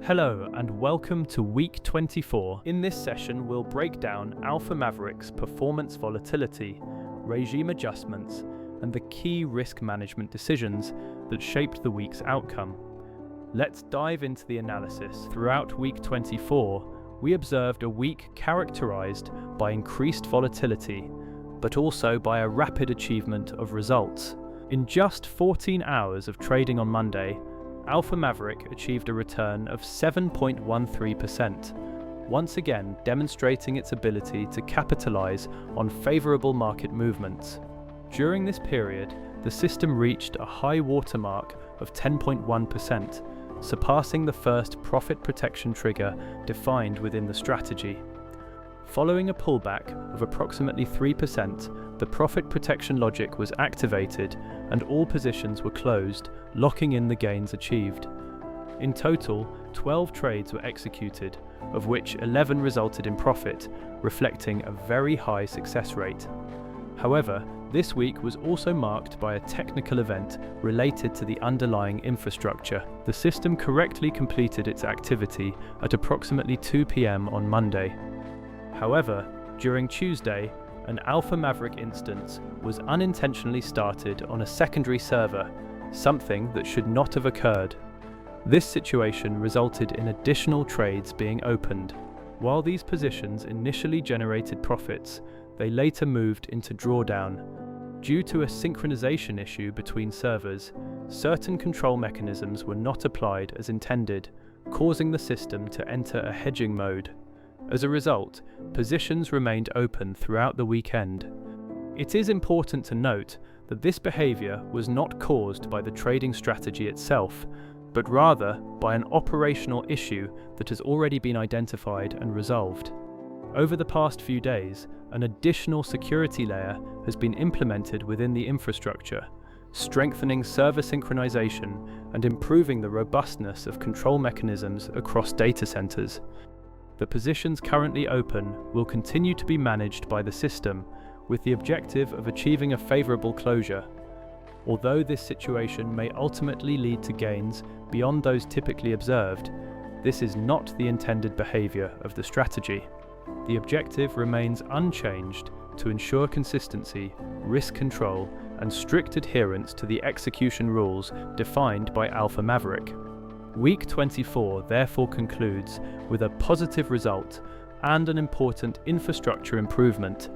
Hello and welcome to week 24. In this session, we'll break down Alpha Maverick's performance volatility, regime adjustments, and the key risk management decisions that shaped the week's outcome. Let's dive into the analysis. Throughout week 24, we observed a week characterized by increased volatility, but also by a rapid achievement of results. In just 14 hours of trading on Monday, Alpha Maverick achieved a return of 7.13%, once again demonstrating its ability to capitalize on favorable market movements. During this period, the system reached a high watermark of 10.1%, surpassing the first profit protection trigger defined within the strategy. Following a pullback of approximately 3%, the profit protection logic was activated and all positions were closed, locking in the gains achieved. In total, 12 trades were executed, of which 11 resulted in profit, reflecting a very high success rate. However, this week was also marked by a technical event related to the underlying infrastructure. The system correctly completed its activity at approximately 2 p.m. on Monday. However, during Tuesday, an Alpha Maverick instance was unintentionally started on a secondary server, something that should not have occurred. This situation resulted in additional trades being opened. While these positions initially generated profits, they later moved into drawdown. Due to a synchronization issue between servers, certain control mechanisms were not applied as intended, causing the system to enter a hedging mode. As a result, positions remained open throughout the weekend. It is important to note that this behavior was not caused by the trading strategy itself, but rather by an operational issue that has already been identified and resolved. Over the past few days, an additional security layer has been implemented within the infrastructure, strengthening server synchronization and improving the robustness of control mechanisms across data centers. The positions currently open will continue to be managed by the system with the objective of achieving a favorable closure. Although this situation may ultimately lead to gains beyond those typically observed, this is not the intended behavior of the strategy. The objective remains unchanged to ensure consistency, risk control, and strict adherence to the execution rules defined by Alpha Maverick. Week 24 therefore concludes with a positive result and an important infrastructure improvement,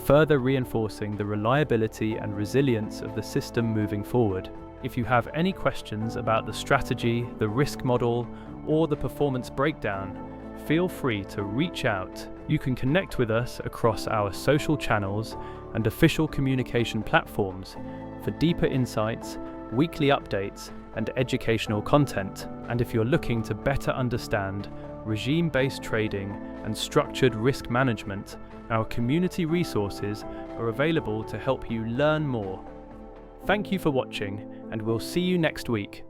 further reinforcing the reliability and resilience of the system moving forward. If you have any questions about the strategy, the risk model, or the performance breakdown, feel free to reach out. You can connect with us across our social channels and official communication platforms for deeper insights, weekly updates, and educational content. And if you're looking to better understand regime-based trading and structured risk management, our community resources are available to help you learn more. Thank you for watching, and we'll see you next week.